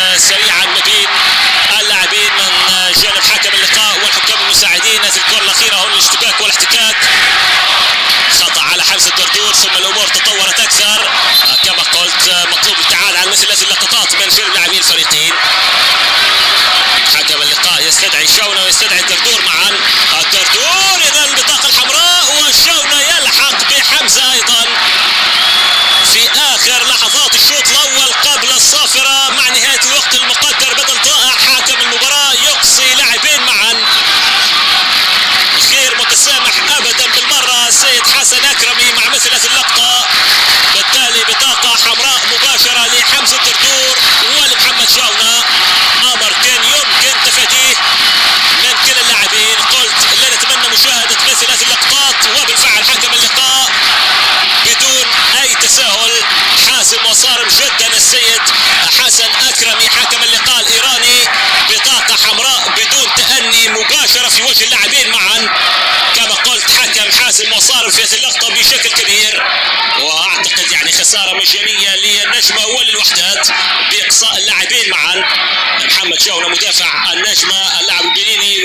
سريعا ما بين اللاعبين من جانب حكم اللقاء والحكام المساعدين في الكرة الأخيرة. هون الاشتباك والاحتكاك، خطأ على حمزة الدردور، ثم الأمور تطورت أكثر. كما قلت مطلوب الابتعاد عن مثل هذه اللقطات من جانب لاعبي الفريقين. حكم اللقاء يستدعي شونة ويستدعي الدردور معا. الدردور إذا البطاقة الحمراء، وشونة يلحق بحمزة أيضا في آخر لحظات الشوط الأول قبل الصافرة مع نهاية الوقت المقدر بدل ضائع. حاكم المباراة يقصي لاعبين معا، غير متسامح أبدا بالمرة السيد حسن أكرمي مع مثل هذه اللقطة. بالتالي بطاقة حمراء مباشرة لحمزة الدردور ولمحمد شونة، أمر كان يمكن تفاديه من كلا اللاعبين. قلت لا نتمنى مشاهدة مثل هذه اللقطات، وبالفعل حكم اللقاء بدون أي تساهل حاسم وصارم جدا السيد حسن أكرمي حكم اللقاء الإيراني، بطاقة حمراء بدون تأني مباشرة في وجه اللاعبين معا. كما قلت حكم حاسم وصارم في هذه اللقطة بشكل كبير، وأعتقد يعني خسارة مجانية للنجمة وللوحدات بإقصاء اللاعبين معا. محمد شونة مدافع النجمة اللاعب البنيني